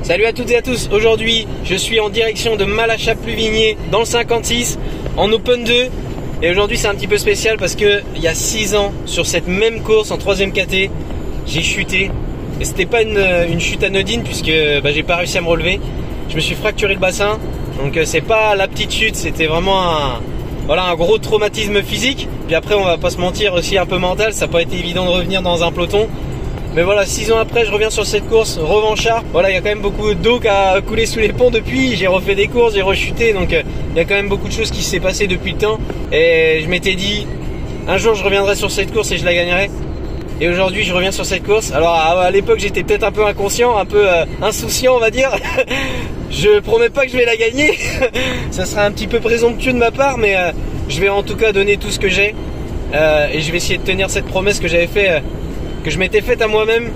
Salut à toutes et à tous, aujourd'hui je suis en direction de Malachap-Pluvigné dans le 56 en Open 2 et aujourd'hui c'est un petit peu spécial parce que il y a 6 ans sur cette même course en 3ème KT j'ai chuté et c'était pas une chute anodine puisque j'ai pas réussi à me relever, je me suis fracturé le bassin donc c'est pas la petite chute, c'était vraiment un gros traumatisme physique, puis après on va pas se mentir aussi un peu mental, ça n'a pas été évident de revenir dans un peloton. Mais voilà, 6 ans après, je reviens sur cette course revanchard. Voilà, il y a quand même beaucoup d'eau qui a coulé sous les ponts depuis. J'ai refait des courses, j'ai rechuté. Donc, il y a quand même beaucoup de choses qui s'est passé depuis le temps. Et je m'étais dit, un jour, je reviendrai sur cette course et je la gagnerai. Et aujourd'hui, je reviens sur cette course. Alors, à l'époque, j'étais peut-être un peu inconscient, un peu insouciant, on va dire. Je promets pas que je vais la gagner. Ça sera un petit peu présomptueux de ma part, mais je vais en tout cas donner tout ce que j'ai. Et je vais essayer de tenir cette promesse que j'avais fait. Que je m'étais faite à moi-même.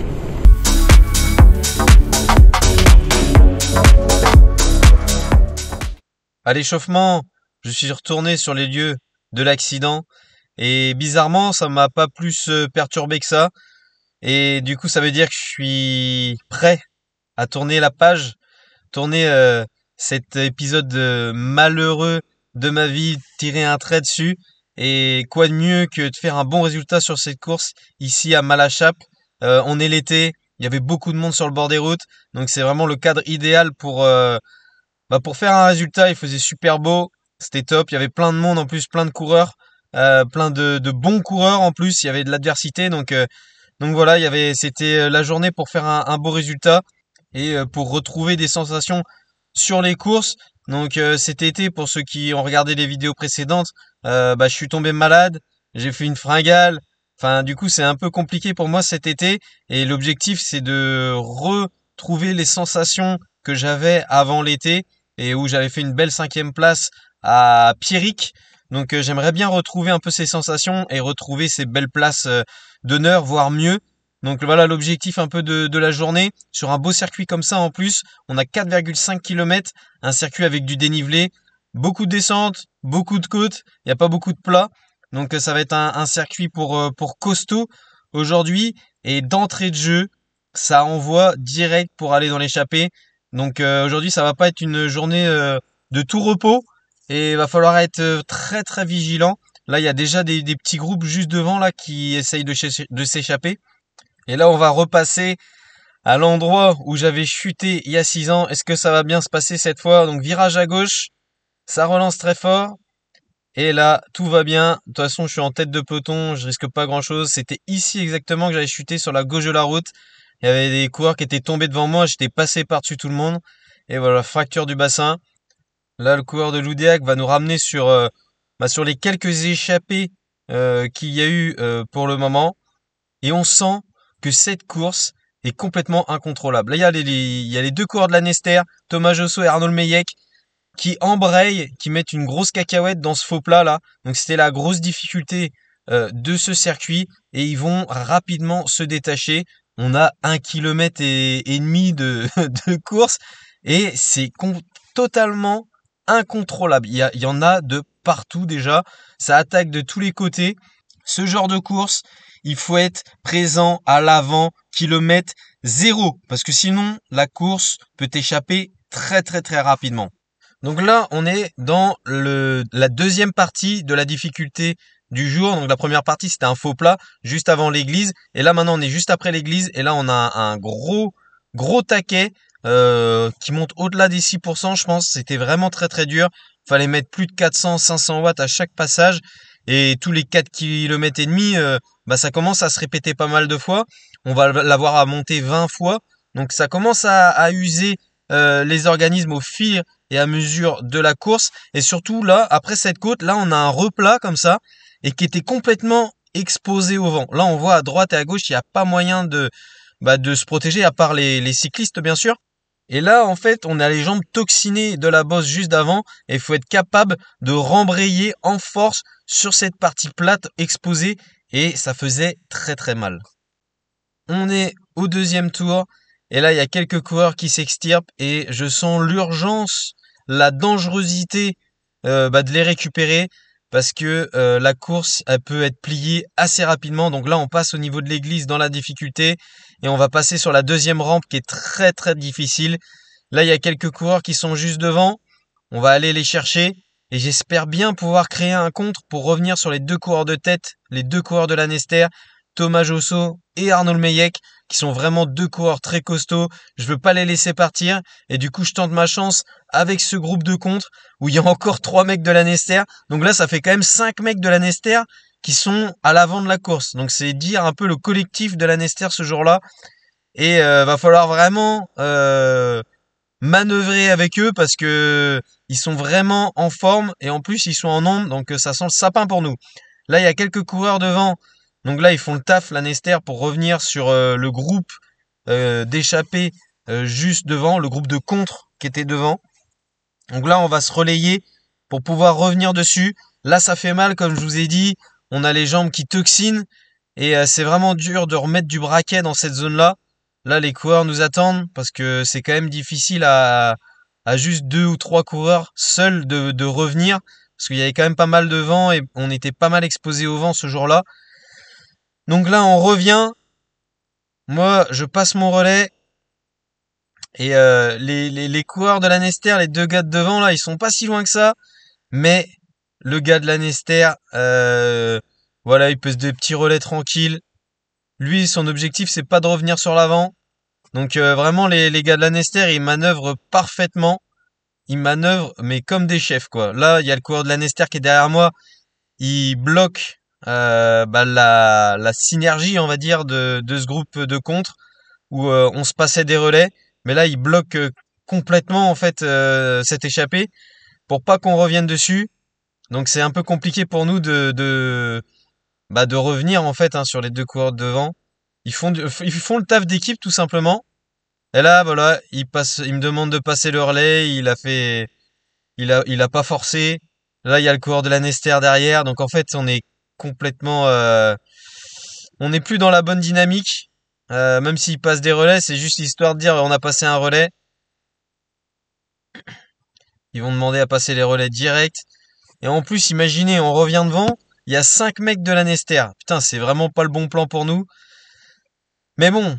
À l'échauffement, je suis retourné sur les lieux de l'accident et bizarrement, ça m'a pas plus perturbé que ça. Et du coup, ça veut dire que je suis prêt à tourner la page, tourner cet épisode malheureux de ma vie, tirer un trait dessus. Et quoi de mieux que de faire un bon résultat sur cette course ici à Malachap. On est l'été, il y avait beaucoup de monde sur le bord des routes, donc c'est vraiment le cadre idéal pour faire un résultat. Il faisait super beau, c'était top, il y avait plein de monde en plus, plein de coureurs, plein de bons coureurs en plus, il y avait de l'adversité, donc voilà, c'était la journée pour faire un beau résultat et pour retrouver des sensations sur les courses. Donc cet été, pour ceux qui ont regardé les vidéos précédentes, je suis tombé malade, j'ai fait une fringale. Enfin, du coup, c'est un peu compliqué pour moi cet été. Et l'objectif, c'est de retrouver les sensations que j'avais avant l'été et où j'avais fait une belle 5e place à Pierrick. Donc j'aimerais bien retrouver un peu ces sensations et retrouver ces belles places d'honneur, voire mieux. Donc voilà l'objectif un peu de la journée. Sur un beau circuit comme ça en plus, on a 4,5 km, un circuit avec du dénivelé, beaucoup de descentes, beaucoup de côtes, il n'y a pas beaucoup de plats. Donc ça va être un circuit pour costaud aujourd'hui. Et d'entrée de jeu, ça envoie direct pour aller dans l'échappée. Donc aujourd'hui, ça va pas être une journée de tout repos. Et il va falloir être très très vigilant. Là, il y a déjà des petits groupes juste devant là qui essayent de s'échapper. Et là, on va repasser à l'endroit où j'avais chuté il y a 6 ans. Est-ce que ça va bien se passer cette fois? Donc virage à gauche, ça relance très fort. Et là, tout va bien. De toute façon, je suis en tête de peloton, je risque pas grand-chose. C'était ici exactement que j'avais chuté sur la gauche de la route. Il y avait des coureurs qui étaient tombés devant moi, j'étais passé par-dessus tout le monde. Et voilà, fracture du bassin. Là, le coureur de Loudéac va nous ramener sur les quelques échappées qu'il y a eu pour le moment. Et on sent que cette course est complètement incontrôlable. Là, il y a les deux coureurs de la Nester, Thomas Josso et Arnaud Meillec, qui embrayent, qui mettent une grosse cacahuète dans ce faux plat là. Donc c'était la grosse difficulté de ce circuit et ils vont rapidement se détacher. On a 1,5 km de course et c'est totalement incontrôlable. Il y en a de partout déjà. Ça attaque de tous les côtés. Ce genre de course, il faut être présent à l'avant, kilomètre 0, parce que sinon la course peut échapper très très très rapidement. Donc là, on est dans la deuxième partie de la difficulté du jour. Donc la première partie, c'était un faux plat juste avant l'église. Et là, maintenant, on est juste après l'église. Et là, on a un gros taquet qui monte au-delà des 6%. Je pense c'était vraiment très très dur. Fallait mettre plus de 400-500 watts à chaque passage. Et tous les 4 km et demi, ça commence à se répéter pas mal de fois. On va l'avoir à monter 20 fois. Donc ça commence à user les organismes au fil et à mesure de la course. Et surtout là, après cette côte, là on a un replat comme ça et qui était complètement exposé au vent. Là on voit à droite et à gauche, il n'y a pas moyen de se protéger à part les cyclistes bien sûr. Et là en fait on a les jambes toxinées de la bosse juste d'avant et il faut être capable de rembrayer en force sur cette partie plate exposée et ça faisait très très mal. On est au deuxième tour. Et là, il y a quelques coureurs qui s'extirpent et je sens l'urgence, la dangerosité de les récupérer. parce que la course, elle peut être pliée assez rapidement. Donc là, on passe au niveau de l'église dans la difficulté et on va passer sur la deuxième rampe qui est très très difficile. Là, il y a quelques coureurs qui sont juste devant. On va aller les chercher et j'espère bien pouvoir créer un contre pour revenir sur les deux coureurs de tête, les deux coureurs de la Nester, Thomas Josso et Arnaud Meyek, qui sont vraiment deux coureurs très costauds. Je veux pas les laisser partir et du coup, je tente ma chance avec ce groupe de contre où il y a encore trois mecs de la Nester. Donc là, ça fait quand même cinq mecs de la Nester qui sont à l'avant de la course. Donc c'est dire un peu le collectif de la Nester ce jour-là. Et va falloir vraiment manœuvrer avec eux parce que ils sont vraiment en forme et en plus ils sont en nombre, donc ça sent le sapin pour nous. Là, il y a quelques coureurs devant, donc là ils font le taf, la Nester, pour revenir sur le groupe d'échappés juste devant, le groupe de contre qui était devant. Donc là, on va se relayer pour pouvoir revenir dessus. Là, ça fait mal, comme je vous ai dit, on a les jambes qui toxinent et c'est vraiment dur de remettre du braquet dans cette zone-là. Là, les coureurs nous attendent parce que c'est quand même difficile à juste deux ou trois coureurs seuls de revenir parce qu'il y avait quand même pas mal de vent et on était pas mal exposé au vent ce jour-là. Donc là, on revient. Moi, je passe mon relais et les coureurs de la Nester, les deux gars de devant là, ils sont pas si loin que ça, mais le gars de la Nester, voilà, il pèse des petits relais tranquilles. Lui, son objectif, c'est pas de revenir sur l'avant. Donc vraiment, les gars de la Nester, ils manœuvrent parfaitement. Ils manœuvrent, mais comme des chefs, quoi. Là, il y a le coureur de la Nester qui est derrière moi. Il bloque la synergie, on va dire, de ce groupe de contre, où on se passait des relais. Mais là, il bloque complètement, en fait, cette échappée, pour pas qu'on revienne dessus. Donc c'est un peu compliqué pour nous de revenir, en fait, hein, sur les deux coureurs de devant. Ils font le taf d'équipe, tout simplement. Et là, voilà, il me demande de passer le relais, il a pas forcé. Là, il y a le coureur de la Nester derrière, donc en fait, on est complètement, on n'est plus dans la bonne dynamique. Même s'il passe des relais, c'est juste histoire de dire on a passé un relais. Ils vont demander à passer les relais direct. Et en plus, imaginez, on revient devant, il y a 5 mecs de la Nester. Putain, c'est vraiment pas le bon plan pour nous. Mais bon,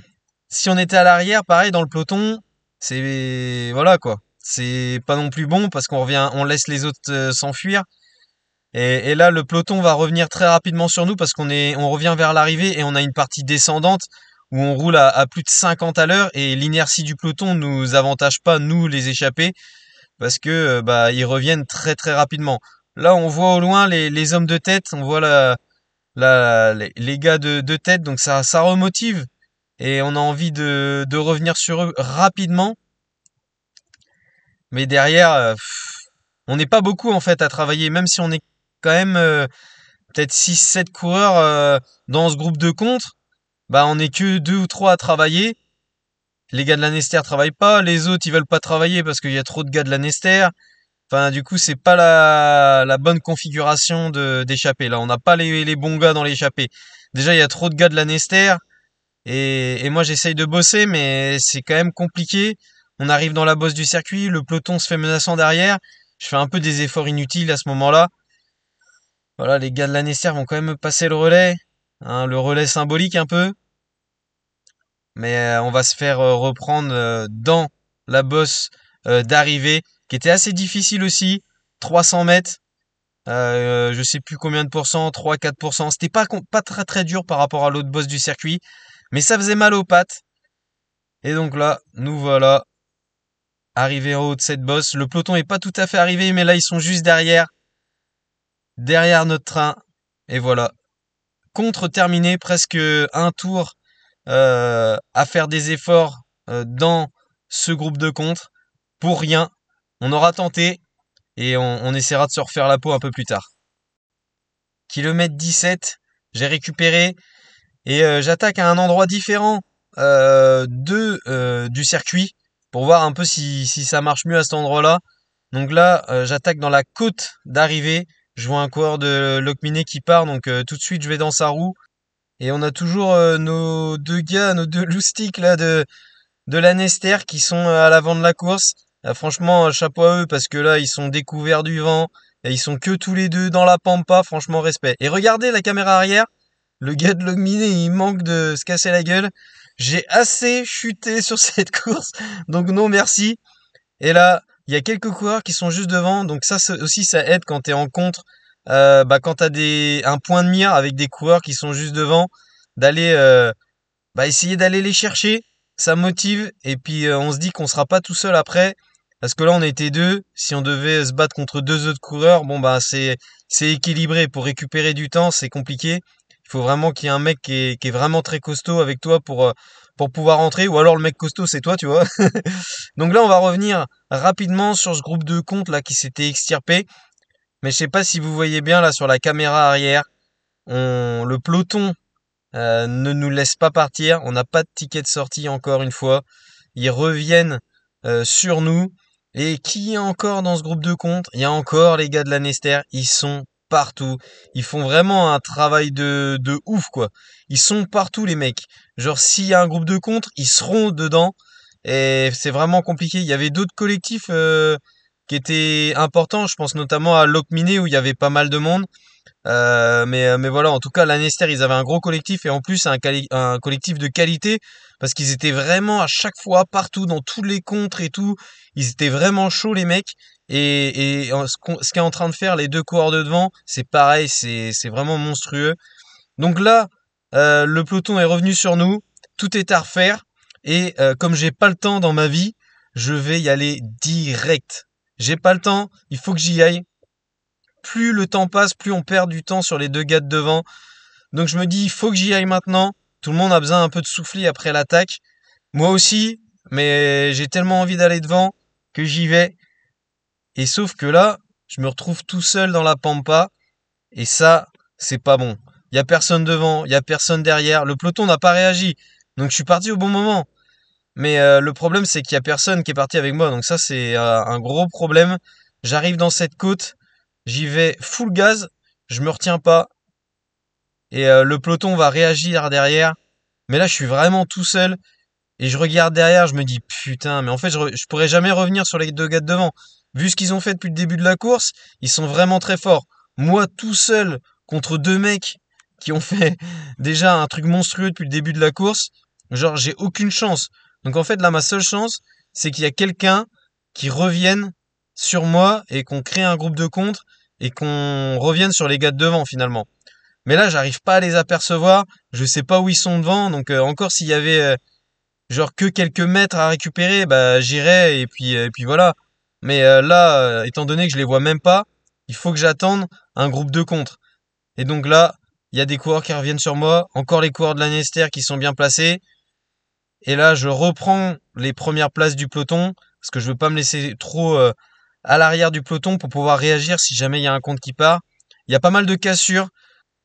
si on était à l'arrière, pareil, dans le peloton, c'est, voilà, quoi. C'est pas non plus bon parce qu'on revient, on laisse les autres s'enfuir. Et là, le peloton va revenir très rapidement sur nous parce on revient vers l'arrivée et on a une partie descendante où on roule à plus de 50 à l'heure et l'inertie du peloton nous avantage pas, nous, les échappés, parce que, bah, ils reviennent très très rapidement. Là, on voit au loin les hommes de tête, on voit les gars de tête, donc ça remotive et on a envie de revenir sur eux rapidement. Mais derrière, on n'est pas beaucoup en fait à travailler, même si on est quand même peut-être 6 7 coureurs dans ce groupe de contre, bah on n'est que deux ou trois à travailler. Les gars de la Nester travaillent pas, les autres ils veulent pas travailler parce qu'il y a trop de gars de la Nester. Enfin, du coup, c'est pas la bonne configuration d'échappée. Là, on n'a pas les bons gars dans l'échappée. Déjà, il y a trop de gars de la Nester. Et moi, j'essaye de bosser, mais c'est quand même compliqué. On arrive dans la bosse du circuit, le peloton se fait menaçant derrière. Je fais un peu des efforts inutiles à ce moment-là. Voilà, les gars de la Nester vont quand même me passer le relais. Hein, le relais symbolique un peu. Mais on va se faire reprendre dans la bosse d'arrivée, qui était assez difficile aussi. 300 mètres. Je sais plus combien de pourcents, 3-4%. C'était pas très très dur par rapport à l'autre boss du circuit, mais ça faisait mal aux pattes. Et donc là, nous voilà arrivés en haut de cette bosse. Le peloton est pas tout à fait arrivé, mais là ils sont juste derrière notre train. Et voilà, contre terminé, presque un tour à faire des efforts dans ce groupe de contre pour rien. On aura tenté et on essaiera de se refaire la peau un peu plus tard. Kilomètre 17, j'ai récupéré et j'attaque à un endroit différent du circuit pour voir un peu si ça marche mieux à cet endroit-là. Donc là, j'attaque dans la côte d'arrivée. Je vois un coureur de Locminé qui part, donc tout de suite je vais dans sa roue. Et on a toujours nos deux gars, nos deux loustiques là de la Nester qui sont à l'avant de la course. Franchement, chapeau à eux parce que là, ils sont découverts du vent. Et ils sont que tous les deux dans la pampa, franchement respect. Et regardez la caméra arrière, le gars de Logminé, il manque de se casser la gueule. J'ai assez chuté sur cette course, donc non merci. Et là, il y a quelques coureurs qui sont juste devant, donc ça aussi ça aide quand t'es en contre, quand t'as un point de mire avec des coureurs qui sont juste devant, d'aller essayer d'aller les chercher, ça motive et puis on se dit qu'on sera pas tout seul après parce que là on était deux, si on devait se battre contre deux autres coureurs, bon bah c'est équilibré pour récupérer du temps, c'est compliqué. Il faut vraiment qu'il y ait un mec qui est vraiment très costaud avec toi pour pouvoir entrer ou alors le mec costaud c'est toi, tu vois. Donc là on va revenir rapidement sur ce groupe de comptes là qui s'était extirpé, mais je sais pas si vous voyez bien là sur la caméra arrière, le peloton ne nous laisse pas partir. On n'a pas de ticket de sortie encore une fois. Ils reviennent sur nous. Et qui est encore dans ce groupe de compte? Il y a encore les gars de la Nester. Ils sont partout. Ils font vraiment un travail de ouf, quoi. Ils sont partout, les mecs. Genre, s'il y a un groupe de contre, ils seront dedans. Et c'est vraiment compliqué. Il y avait d'autres collectifs qui étaient importants. Je pense notamment à Locminé où il y avait pas mal de monde. Mais voilà, en tout cas, Lanester, ils avaient un gros collectif et en plus un collectif de qualité parce qu'ils étaient vraiment à chaque fois partout dans tous les contres et tout. Ils étaient vraiment chauds les mecs et ce qu'est en train de faire les deux coureurs de devant, c'est pareil, c'est vraiment monstrueux. Donc là, le peloton est revenu sur nous, tout est à refaire et comme j'ai pas le temps dans ma vie, je vais y aller direct. J'ai pas le temps, il faut que j'y aille. Plus le temps passe, plus on perd du temps sur les deux gars de devant. Donc je me dis, il faut que j'y aille maintenant. Tout le monde a besoin un peu de souffler après l'attaque. Moi aussi, mais j'ai tellement envie d'aller devant que j'y vais. Et sauf que là, je me retrouve tout seul dans la pampa. Et ça, c'est pas bon. Il y a personne devant, il y a personne derrière. Le peloton n'a pas réagi. Donc je suis parti au bon moment. Mais le problème, c'est qu'il y a personne qui est parti avec moi. Donc ça, c'est un gros problème. J'arrive dans cette côte. J'y vais full gaz, je me retiens pas et le peloton va réagir derrière. Mais là, je suis vraiment tout seul et je regarde derrière, je me dis putain, mais en fait, je pourrais jamais revenir sur les deux gars de devant. Vu ce qu'ils ont fait depuis le début de la course, ils sont vraiment très forts. Moi, tout seul contre deux mecs qui ont fait déjà un truc monstrueux depuis le début de la course, genre j'ai aucune chance. Donc en fait, là, ma seule chance, c'est qu'il y a quelqu'un qui revienne sur moi et qu'on crée un groupe de contre et qu'on revienne sur les gars de devant finalement. Mais là, j'arrive pas à les apercevoir, je sais pas où ils sont devant, donc encore s'il y avait genre que quelques mètres à récupérer, bah j'irais et puis voilà. Mais là, étant donné que je les vois même pas, il faut que j'attende un groupe de contre. Et donc là, il y a des coureurs qui reviennent sur moi, encore les coureurs de la Nester qui sont bien placés. Et là, je reprends les premières places du peloton parce que je veux pas me laisser trop à l'arrière du peloton pour pouvoir réagir si jamais il y a un compte qui part. Il y a pas mal de cassures.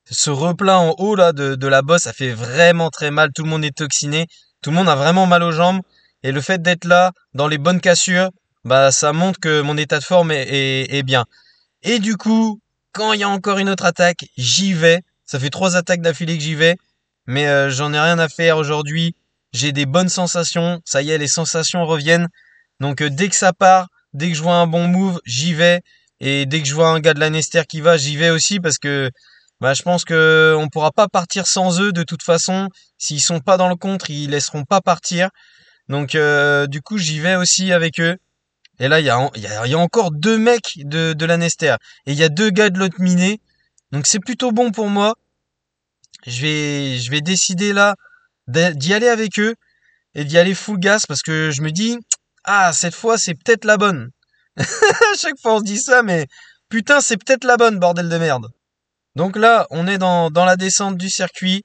Ce replat en haut là de la bosse, ça fait vraiment très mal. Tout le monde est toxiné. Tout le monde a vraiment mal aux jambes. Et le fait d'être là, dans les bonnes cassures, bah ça montre que mon état de forme est bien. Et du coup, quand il y a encore une autre attaque, j'y vais. Ça fait 3 attaques d'affilée que j'y vais. Mais j'en ai rien à faire aujourd'hui. J'ai des bonnes sensations. Ça y est, les sensations reviennent. Donc dès que ça part, dès que je vois un bon move, j'y vais. Et dès que je vois un gars de la Nester qui va, j'y vais aussi parce que bah, je pense que on pourra pas partir sans eux de toute façon. S'ils sont pas dans le contre, ils laisseront pas partir. Donc du coup, j'y vais aussi avec eux. Et là, il y a encore deux mecs de la Nester. Et il y a deux gars de l'autre miné. Donc c'est plutôt bon pour moi. Je vais décider là d'y aller avec eux et d'y aller full gas parce que je me dis, ah, cette fois, c'est peut-être la bonne. À chaque fois, on se dit ça, mais putain, c'est peut-être la bonne, bordel de merde. Donc là, on est dans la descente du circuit.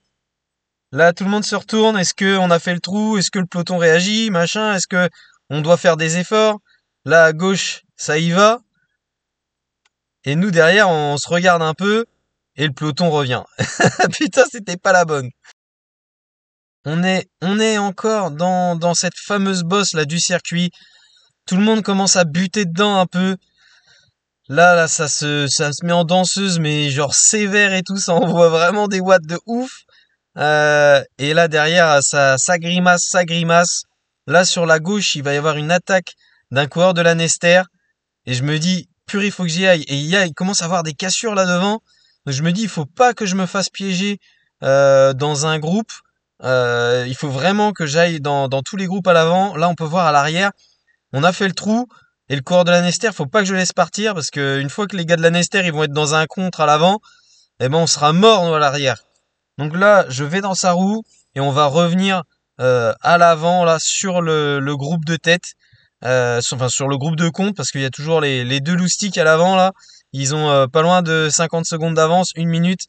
Là, tout le monde se retourne. Est-ce que on a fait le trou? Est-ce que le peloton réagit? Machin? Est-ce que on doit faire des efforts? Là, à gauche, ça y va. Et nous, derrière, on se regarde un peu. Et le peloton revient. Putain, c'était pas la bonne. On est encore dans cette fameuse bosse là du circuit. Tout le monde commence à buter dedans un peu. Là, ça se met en danseuse, mais genre sévère et tout. Ça envoie vraiment des watts de ouf. Et là, derrière, ça grimace, ça grimace. Là, sur la gauche, il va y avoir une attaque d'un coureur de la Nester. Et je me dis, purée, il faut que j'y aille. Et il commence à avoir des cassures là devant. Donc je me dis, il faut pas que je me fasse piéger dans un groupe. Il faut vraiment que j'aille dans tous les groupes à l'avant. Là, on peut voir à l'arrière, on a fait le trou. Et le coureur de la Nester, faut pas que je le laisse partir parce que une fois que les gars de la Nester, ils vont être dans un contre à l'avant, eh ben on sera mort nous à l'arrière. Donc là, je vais dans sa roue et on va revenir à l'avant là sur le groupe de tête, enfin sur le groupe de compte parce qu'il y a toujours les deux loustiques à l'avant là. Ils ont pas loin de 50 secondes d'avance, 1 minute.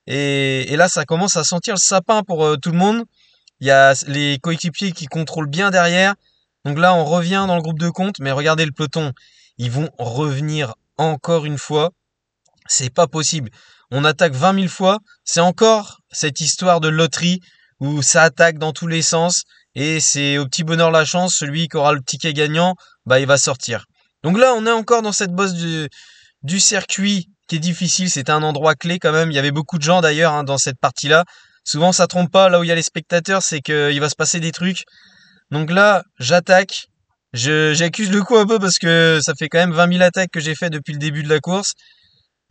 Et là, ça commence à sentir le sapin pour tout le monde. Il y a les coéquipiers qui contrôlent bien derrière. Donc là, on revient dans le groupe de compte, mais regardez le peloton. Ils vont revenir encore une fois. C'est pas possible. On attaque 20 000 fois. C'est encore cette histoire de loterie où ça attaque dans tous les sens. Et c'est au petit bonheur la chance. Celui qui aura le ticket gagnant, bah, il va sortir. Donc là, on est encore dans cette bosse du circuit qui est difficile. C'était un endroit clé quand même. Il y avait beaucoup de gens d'ailleurs hein, dans cette partie-là. Souvent, ça trompe pas. Là où il y a les spectateurs, c'est qu'il va se passer des trucs. Donc là, j'attaque. J'accuse le coup un peu parce que ça fait quand même 20 000 attaques que j'ai fait depuis le début de la course.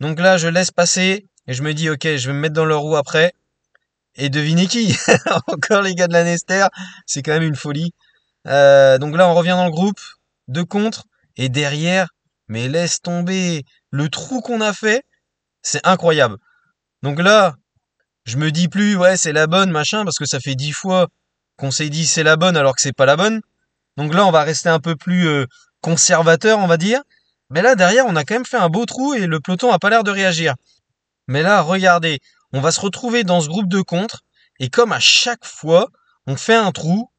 Donc là, je laisse passer et je me dis, ok, je vais me mettre dans leur roue après. Et devinez qui? Encore les gars de la Nester. C'est quand même une folie. Donc là, on revient dans le groupe. Deux contre. Et derrière, mais laisse tomber. Le trou qu'on a fait, c'est incroyable. Donc là, je me dis plus, ouais, c'est la bonne, machin, parce que ça fait 10 fois qu'on s'est dit c'est la bonne alors que c'est pas la bonne. Donc là, on va rester un peu plus conservateur, on va dire. Mais là, derrière, on a quand même fait un beau trou et le peloton a pas l'air de réagir. Mais là, regardez, on va se retrouver dans ce groupe de contre. Et comme à chaque fois, on fait un trou.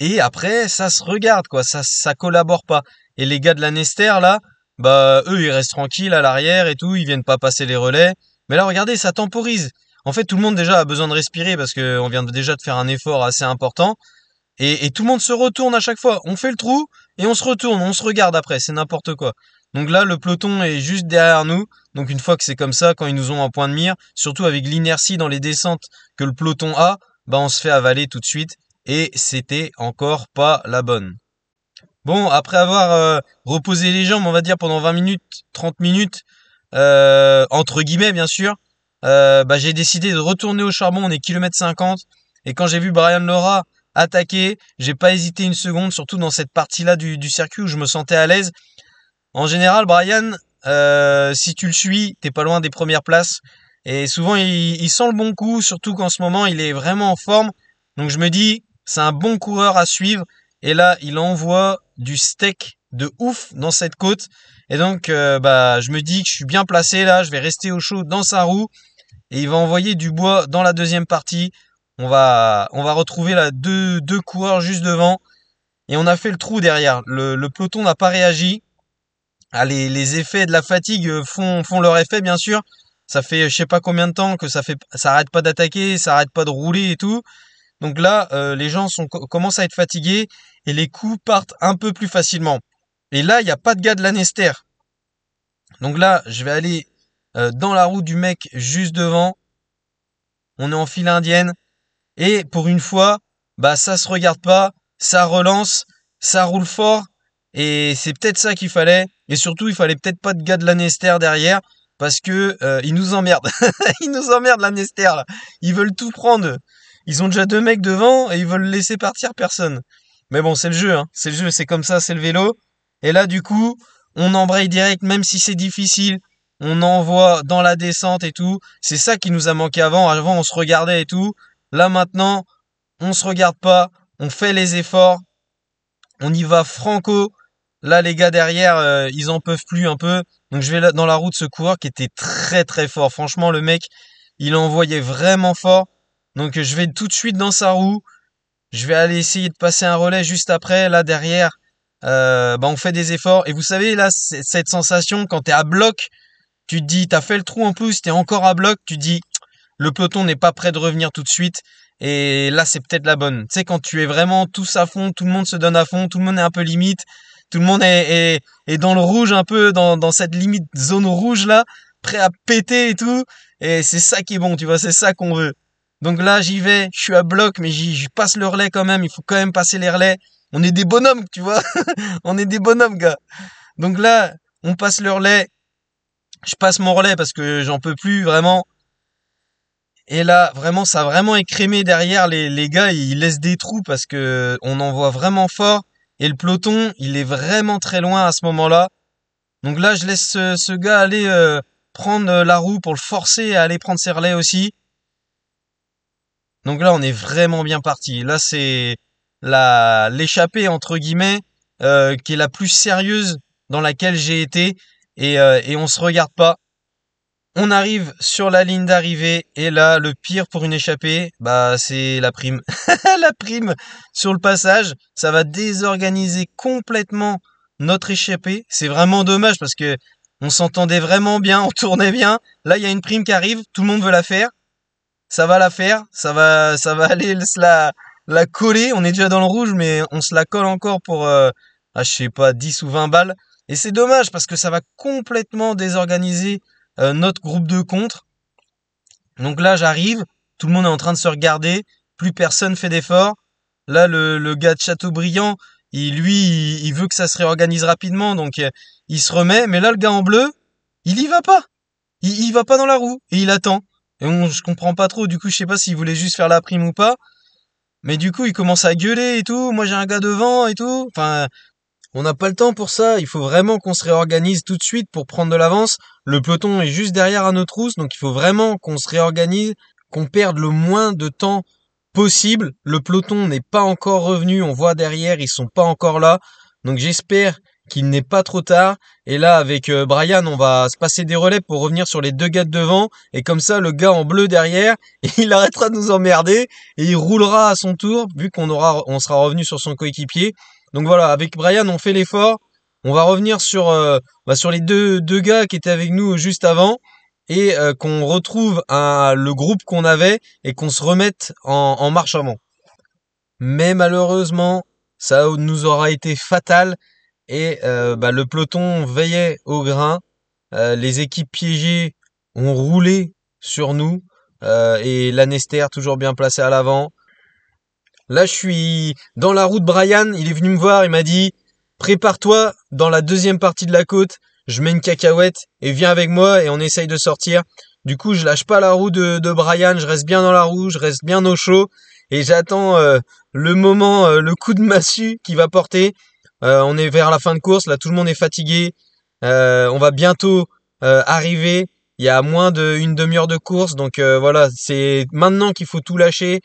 Et après, ça se regarde, quoi. Ça collabore pas. Et les gars de la Nester, là, bah, eux, ils restent tranquilles à l'arrière et tout. Ils viennent pas passer les relais. Mais là, regardez, ça temporise. En fait, tout le monde déjà a besoin de respirer parce qu'on vient déjà de faire un effort assez important. Et tout le monde se retourne à chaque fois. On fait le trou et on se retourne, on se regarde après, c'est n'importe quoi. Donc là, le peloton est juste derrière nous. Donc une fois que c'est comme ça, quand ils nous ont en point de mire, surtout avec l'inertie dans les descentes que le peloton a, bah on se fait avaler tout de suite. Et c'était encore pas la bonne. Bon, après avoir reposé les jambes, on va dire pendant 20 minutes, 30 minutes, entre guillemets bien sûr, bah j'ai décidé de retourner au charbon, on est kilomètre 50. Et quand j'ai vu Brian Laura attaquer, j'ai pas hésité une seconde, surtout dans cette partie-là du circuit où je me sentais à l'aise. En général, Brian, si tu le suis, t'es pas loin des premières places. Et souvent, il sent le bon coup, surtout qu'en ce moment, il est vraiment en forme. Donc je me dis, c'est un bon coureur à suivre. Et là, il envoie du steak de ouf dans cette côte. Et donc, bah, je me dis que je suis bien placé là. Je vais rester au chaud dans sa roue. Et il va envoyer du bois dans la deuxième partie. On va retrouver là deux coureurs juste devant. Et on a fait le trou derrière. Le peloton n'a pas réagi. Ah, les effets de la fatigue font leur effet, bien sûr. Ça fait je sais pas combien de temps que ça arrête pas d'attaquer, ça arrête pas de rouler et tout. Donc là, les gens commencent à être fatigués et les coups partent un peu plus facilement. Et là, il n'y a pas de gars de la Nester. Donc là, je vais aller dans la roue du mec juste devant. On est en file indienne. Et pour une fois, bah ça se regarde pas, ça relance, ça roule fort. Et c'est peut-être ça qu'il fallait. Et surtout, il fallait peut-être pas de gars de la Nester derrière. Parce que ils nous emmerdent. Ils nous emmerdent la Nester là. Ils veulent tout prendre. Ils ont déjà deux mecs devant et ils veulent laisser partir personne. Mais bon, c'est le jeu, hein. C'est le jeu, c'est comme ça, c'est le vélo. Et là, du coup, on embraye direct, même si c'est difficile. On envoie dans la descente et tout. C'est ça qui nous a manqué avant. Avant, on se regardait et tout. Là, maintenant, on se regarde pas. On fait les efforts. On y va franco. Là, les gars derrière, ils en peuvent plus un peu. Donc, je vais dans la roue de ce coureur qui était très très fort. Franchement, le mec, il envoyait vraiment fort. Donc, je vais tout de suite dans sa roue. Je vais aller essayer de passer un relais juste après. Là, derrière, bah, on fait des efforts. Et vous savez, là, cette sensation, quand t'es à bloc, tu te dis, t'as fait le trou en plus, t'es encore à bloc, tu te dis, le peloton n'est pas prêt de revenir tout de suite. Et là, c'est peut-être la bonne. Tu sais, quand tu es vraiment tous à fond, tout le monde se donne à fond, tout le monde est un peu limite. Tout le monde est dans le rouge un peu, dans cette limite zone rouge là, prêt à péter et tout. Et c'est ça qui est bon, tu vois, c'est ça qu'on veut. Donc là, j'y vais, je suis à bloc, mais j'y passe le relais quand même. Il faut quand même passer les relais. On est des bonhommes, tu vois. On est des bonhommes, gars. Donc là, on passe le relais. Je passe mon relais parce que j'en peux plus vraiment. Et là, vraiment, ça a vraiment écrémé derrière. Les gars, ils laissent des trous parce que on en voit vraiment fort. Et le peloton, il est vraiment très loin à ce moment-là. Donc là, je laisse ce gars aller prendre la roue pour le forcer à aller prendre ses relais aussi. Donc là, on est vraiment bien parti. Là, c'est l'échappée entre guillemets qui est la plus sérieuse dans laquelle j'ai été et on se regarde pas. On arrive sur la ligne d'arrivée et là, le pire pour une échappée, bah c'est la prime. La prime sur le passage, ça va désorganiser complètement notre échappée. C'est vraiment dommage parce que on s'entendait vraiment bien, on tournait bien. Là, il y a une prime qui arrive, tout le monde veut la faire. Ça va la faire, ça va aller la coller. On est déjà dans le rouge, mais on se la colle encore pour, je sais pas, 10 ou 20 balles. Et c'est dommage parce que ça va complètement désorganiser notre groupe de contre. Donc là, j'arrive, tout le monde est en train de se regarder, plus personne fait d'effort. Là, le gars de Châteaubriand, il veut que ça se réorganise rapidement, donc il se remet. Mais là, le gars en bleu, il y va pas. Il va pas dans la roue et il attend. Et je comprends pas trop. Du coup, je sais pas s'il voulait juste faire la prime ou pas. Mais du coup, il commence à gueuler et tout. Moi, j'ai un gars devant et tout. Enfin, on n'a pas le temps pour ça. Il faut vraiment qu'on se réorganise tout de suite pour prendre de l'avance. Le peloton est juste derrière à notre rousse, donc il faut vraiment qu'on se réorganise, qu'on perde le moins de temps possible. Le peloton n'est pas encore revenu. On voit derrière, ils sont pas encore là. Donc j'espère qu'il n'est pas trop tard. Et là, avec Brian, on va se passer des relais pour revenir sur les deux gars de devant. Et comme ça, le gars en bleu derrière, il arrêtera de nous emmerder et il roulera à son tour, vu on sera revenu sur son coéquipier. Donc voilà, avec Brian, on fait l'effort. On va revenir sur les deux gars qui étaient avec nous juste avant et qu'on retrouve le groupe qu'on avait et qu'on se remette en marche avant. Mais malheureusement, ça nous aura été fatal et le peloton veillait au grain. Les équipes piégées ont roulé sur nous et Lanester toujours bien placé à l'avant. Là, je suis dans la roue de Brian. Il est venu me voir. Il m'a dit, prépare-toi dans la deuxième partie de la côte. Je mets une cacahuète et viens avec moi et on essaye de sortir. Du coup, je lâche pas la roue de Brian. Je reste bien dans la roue. Je reste bien au chaud et j'attends le moment, le coup de massue qui va porter. On est vers la fin de course. Là, tout le monde est fatigué. On va bientôt arriver. Il y a moins d'une demi-heure de course. Donc voilà, c'est maintenant qu'il faut tout lâcher.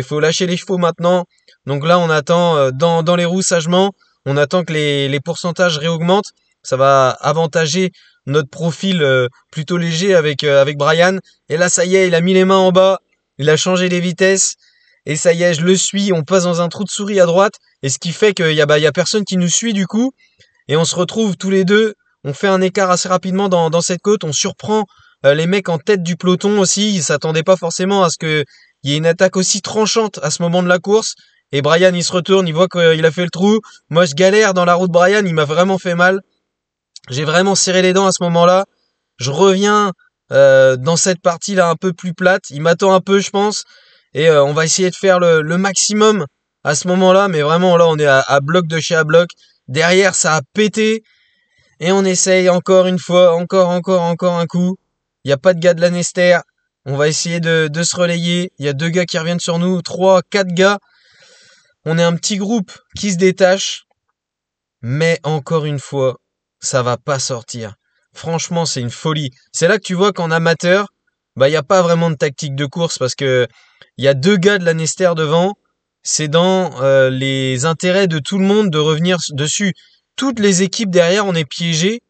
Faut lâcher les chevaux maintenant. Donc là, on attend dans les roues sagement. On attend que les pourcentages réaugmentent. Ça va avantager notre profil plutôt léger avec Brian. Et là, ça y est, il a mis les mains en bas. Il a changé les vitesses. Et ça y est, je le suis. On passe dans un trou de souris à droite. Et ce qui fait qu'il y a personne qui nous suit du coup. Et on se retrouve tous les deux. On fait un écart assez rapidement dans cette côte. On surprend les mecs en tête du peloton aussi. Ils s'attendaient pas forcément à ce que il y a une attaque aussi tranchante à ce moment de la course. Et Brian, il se retourne, il voit qu'il a fait le trou. Moi, je galère dans la roue de Brian, il m'a vraiment fait mal. J'ai vraiment serré les dents à ce moment-là. Je reviens dans cette partie-là un peu plus plate. Il m'attend un peu, je pense. Et on va essayer de faire le maximum à ce moment-là. Mais vraiment, là, on est à bloc de chez à bloc. Derrière, ça a pété. Et on essaye encore une fois, encore un coup. Il n'y a pas de gars de Lanester. On va essayer de se relayer. Il y a deux gars qui reviennent sur nous, 3, 4 gars. On est un petit groupe qui se détache. Mais encore une fois, ça va pas sortir. Franchement, c'est une folie. C'est là que tu vois qu'en amateur, il n'y a pas vraiment de tactique de course parce que il y a deux gars de Lanester devant. C'est dans les intérêts de tout le monde de revenir dessus. Toutes les équipes derrière, on est piégés.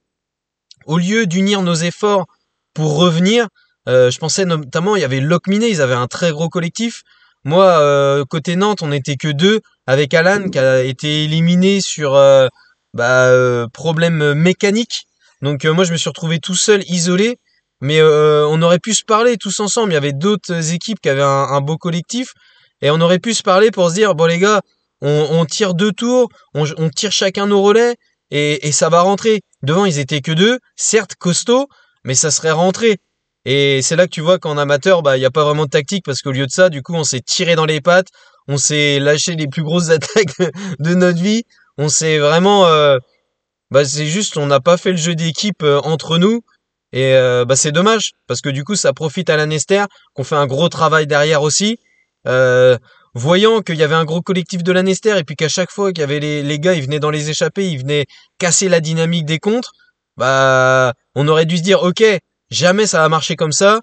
Au lieu d'unir nos efforts pour revenir, je pensais notamment, il y avait Locminé, ils avaient un très gros collectif. Moi, côté Nantes, on n'était que deux, avec Alan qui a été éliminé sur problème mécanique. Donc moi, je me suis retrouvé tout seul, isolé. Mais on aurait pu se parler tous ensemble. Il y avait d'autres équipes qui avaient un beau collectif. Et on aurait pu se parler pour se dire, bon les gars, on tire 2 tours, on tire chacun nos relais, et ça va rentrer. Devant, ils étaient que deux, certes costauds, mais ça serait rentré. Et c'est là que tu vois qu'en amateur, il n'y a pas vraiment de tactique, parce qu'au lieu de ça, du coup, on s'est tiré dans les pattes, on s'est lâché les plus grosses attaques de notre vie, on s'est vraiment... c'est juste, on n'a pas fait le jeu d'équipe entre nous, Et c'est dommage, parce que du coup, ça profite à Lanester, qu'on fait un gros travail derrière aussi. Euh, Voyant qu'il y avait un gros collectif de Lanester, et puis qu'à chaque fois qu'il y avait les gars, ils venaient dans les échappées, ils venaient casser la dynamique des contres, on aurait dû se dire, ok, jamais ça va marcher comme ça,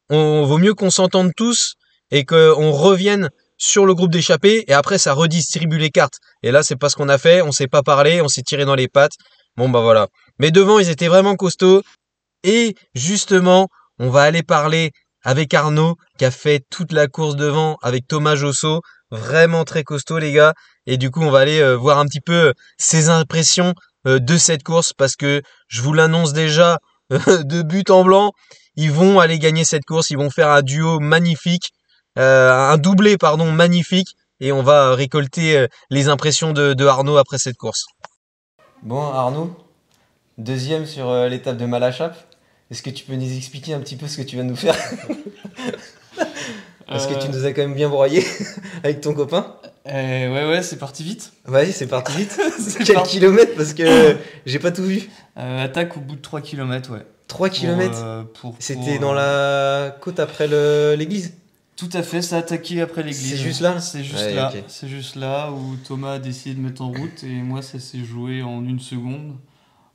on vaut mieux qu'on s'entende tous, et qu'on revienne sur le groupe d'échappés, et après ça redistribue les cartes. Et là, c'est pas ce qu'on a fait, on s'est pas parlé, on s'est tiré dans les pattes. Bon voilà. Mais devant, ils étaient vraiment costauds. Et justement, on va aller parler avec Arnaud, qui a fait toute la course devant avec Thomas Josso. Vraiment très costaud, les gars. Et du coup, on va aller voir un petit peu ses impressions de cette course, parce que je vous l'annonce déjà de but en blanc. Ils vont aller gagner cette course. Ils vont faire un duo magnifique, un doublé, pardon, magnifique. Et on va récolter les impressions de Arnaud après cette course. Bon, Arnaud, deuxième sur l'étape de Malachappe. Est-ce que tu peux nous expliquer un petit peu ce que tu viens de nous faire? Parce que tu nous as quand même bien broyé avec ton copain. Ouais, c'est parti vite. Ouais, c'est parti vite. Quel kilomètre? Parce que j'ai pas tout vu. Attaque au bout de 3 km, ouais. 3 km? C'était dans la côte après l'église? Tout à fait, ça a attaqué après l'église. C'est juste là? C'est juste Ouais, là. ok. C'est juste là où Thomas a décidé de mettre en route et moi ça s'est joué en 1 seconde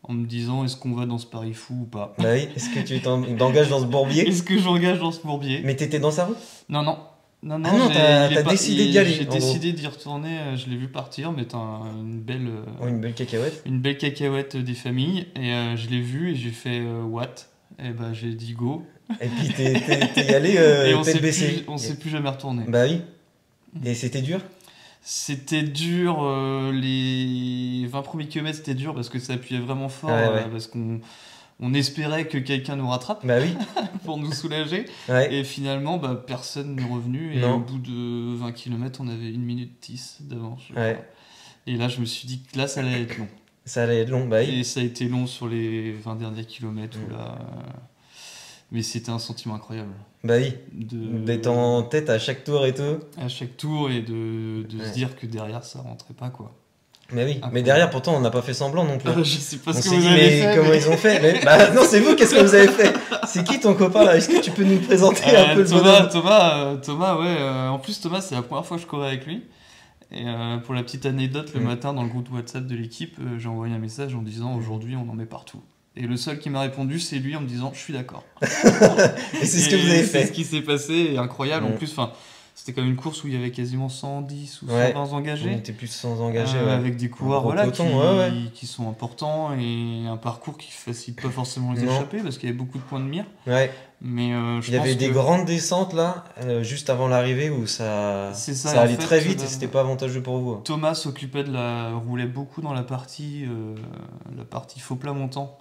en me disant est-ce qu'on va dans ce pari fou ou pas. Bah oui, est-ce que tu t'engages dans ce bourbier? Est-ce que j'engage dans ce bourbier? Mais t'étais dans sa route? Non. Ah non, t'as décidé d'y aller. J'ai en gros. décidé d'y retourner, je l'ai vu partir, mais une belle, Oh, une belle cacahuète. une belle cacahuète des familles et je l'ai vu et j'ai fait what? Et bah j'ai dit go. Et puis t'es y allé Et tête baissée. on s'est plus jamais retourné. Bah oui. Et c'était dur? C'était dur, les 20 premiers kilomètres c'était dur parce que ça appuyait vraiment fort, Ouais. parce qu'on espérait que quelqu'un nous rattrape Bah oui. pour nous soulager. Ouais. Et finalement, personne n'est revenu. Et Non. au bout de 20 km, on avait 1 minute 10 d'avance. je Ouais. crois. Et là, je me suis dit que là, ça allait être long. Ça allait être long, bah oui. Et ça a été long sur les 20 derniers kilomètres. Où là, mais c'était un sentiment incroyable. Bah oui. De... D'être en tête à chaque tour et tout. À chaque tour et de Ouais. se dire que derrière, ça rentrait pas, quoi. Mais oui. Incroyable. Mais derrière, pourtant, on n'a pas fait semblant non plus. Je sais pas On ce que s'est vous dit, avez mais fait. comment ils ont fait? Bah non, c'est vous, qu'est-ce que vous avez fait? C'est qui ton copain là? Est-ce que tu peux nous présenter un peu le bonhomme? Thomas, ouais. En plus, Thomas, c'est la première fois que je courais avec lui. Et pour la petite anecdote, le matin, dans le groupe WhatsApp de l'équipe, j'ai envoyé un message en disant aujourd'hui, on en met partout. Et le seul qui m'a répondu, c'est lui en me disant je suis d'accord. Et c'est ce que vous avez C'est fait. ce qui s'est passé, et incroyable. En Mm. plus, c'était comme une course où il y avait quasiment 110 ou Ouais. 120 On engagés. était plus sans engager, ouais. Avec des coureurs gros voilà, peloton, ouais. qui sont importants et un parcours qui facilite pas forcément les Non. échappées parce qu'il y avait beaucoup de points de mire. Ouais. Mais je Il y avait pense des que grandes descentes là, juste avant l'arrivée où ça C'est ça, ça en allait fait, très vite et c'était pas avantageux pour vous. Thomas s'occupait roulait beaucoup dans la partie faux plat montant.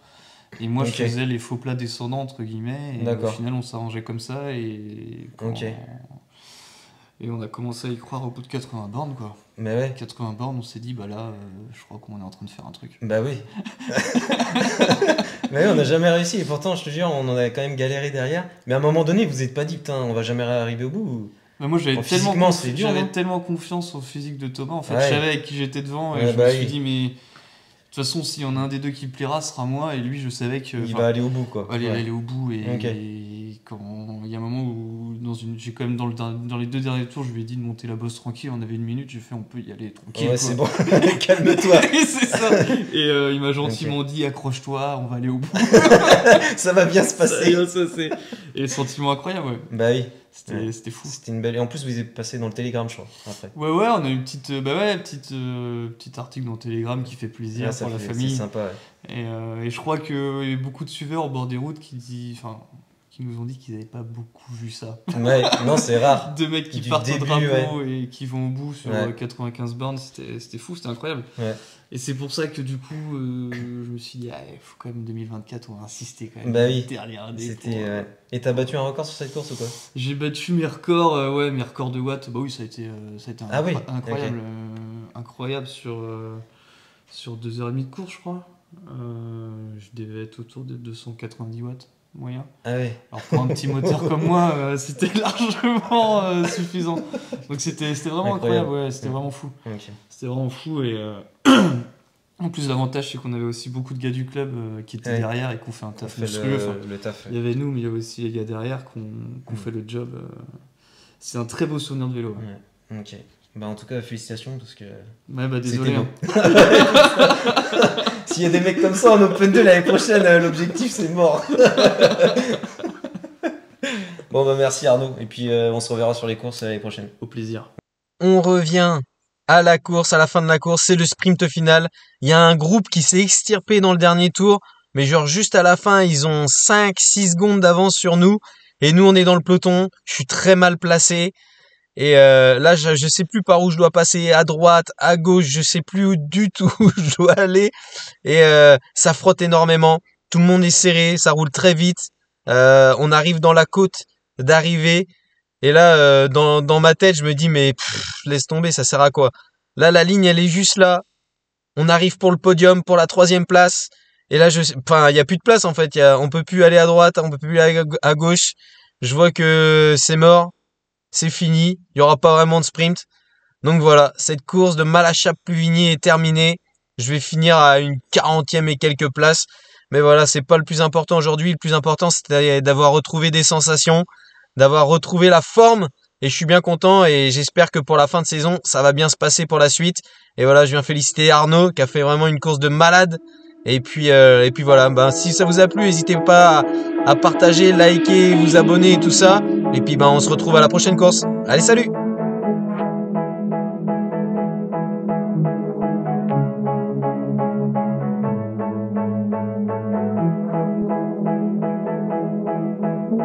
Et moi, Ok. je faisais les faux plats descendants, entre guillemets. Et au D'accord. final, on s'arrangeait comme ça. Et Ok. et on a commencé à y croire au bout de 80 bornes, quoi. Mais ouais. 80 bornes, on s'est dit, je crois qu'on est en train de faire un truc. Bah oui. Mais oui, on n'a jamais réussi et pourtant, je te jure, on en a quand même galéré derrière. Mais à un moment donné, vous êtes pas dit, putain, on va jamais arriver au bout ou- Mais moi, j'avais Bon, physiquement, c'est dur, non tellement confiance au physique de Thomas. En fait, Ouais. je savais avec qui j'étais devant. Et Ouais, je bah me suis oui. dit, mais de toute façon, s'il y en a un des deux qui me plaira, ce sera moi. Et lui, je savais que. Il va aller au bout quoi. Aller, Ouais. aller au bout et, Ok. et quand il y a un moment où j'ai quand même dans les 2 derniers tours je lui ai dit de monter la bosse tranquille, on avait 1 minute, j'ai fait on peut y aller tranquille, Ouais, quoi. c'est bon. Calme-toi. C'est ça. Et il m'a gentiment dit accroche-toi, on va aller au bout. Ça va bien se passer. Et le sentiment incroyable, ouais. Bah oui. C'était fou. C'était une belle. Et en plus, vous êtes passé dans le Telegram, je crois, après. Ouais, on a eu une petite petit article dans Telegram qui fait plaisir Ouais, ça pour la fait- famille. C'est sympa, ouais. Et je crois qu'il y a eu beaucoup de suiveurs au bord des routes qui nous ont dit qu'ils n'avaient pas beaucoup vu ça. Ouais, non, c'est rare. Deux mecs qui Du partent début, au drapeau et qui vont au bout sur Ouais. 95 bornes, c'était fou, c'était incroyable. Ouais. Et c'est pour ça que du coup, je me suis dit, il faut quand même 2024, on va insister quand même. Bah oui. Derrière des C'était. pour, Ouais. Et t'as battu un record sur cette course ou quoi? J'ai battu mes records, mes records de watts. Bah oui, ça a été Ah oui, incroyable, incroyable sur 2h30 de course, je crois. Je devais être autour de 290 watts moyen. Ah ouais. Alors pour un petit moteur comme moi, c'était largement suffisant. Donc c'était vraiment incroyable, ouais, c'était vraiment fou. Ok. C'était vraiment fou et En plus, l'avantage, c'est qu'on avait aussi beaucoup de gars du club qui étaient Ouais. derrière et qui ont fait un On taf fait monstrueux. Enfin, le taf. il y avait nous, mais il y avait aussi les gars derrière qui ont fait le job. C'est un très beau souvenir de vélo. Ouais. Ok. Bah en tout cas, félicitations parce que. Ouais, bah désolé. C'était Hein. S'il y a des mecs comme ça en Open 2 l'année prochaine, l'objectif c'est mort. Bon bah merci Arnaud et puis on se reverra sur les courses l'année prochaine. Au plaisir. On revient à la course, à la fin de la course, c'est le sprint final. Il y a un groupe qui s'est extirpé dans le dernier tour, mais genre juste à la fin, ils ont 5-6 secondes d'avance sur nous. Et nous, on est dans le peloton. Je suis très mal placé. Et là, je sais plus par où je dois passer, à droite, à gauche, je sais plus où du tout où je dois aller. Et ça frotte énormément. Tout le monde est serré, ça roule très vite. On arrive dans la côte d'arrivée. Et là, dans ma tête, je me dis, mais laisse tomber, ça sert à quoi? Là, la ligne, elle est juste là. On arrive pour le podium, pour la 3e place. Et là, il y a plus de place en fait. On peut plus aller à droite, on peut plus aller à gauche. Je vois que c'est mort. C'est fini, il y aura pas vraiment de sprint. Donc voilà, cette course de Malachappes-Pluvigné est terminée. Je vais finir à une 40e et quelques places. Mais voilà, c'est pas le plus important aujourd'hui. Le plus important, c'est d'avoir retrouvé des sensations, d'avoir retrouvé la forme. Et je suis bien content et j'espère que pour la fin de saison, ça va bien se passer pour la suite. Et voilà, je viens féliciter Arnaud qui a fait vraiment une course de malade. Et puis voilà, si ça vous a plu, n'hésitez pas à partager, liker, vous abonner et tout ça. Et puis on se retrouve à la prochaine course. Allez, salut!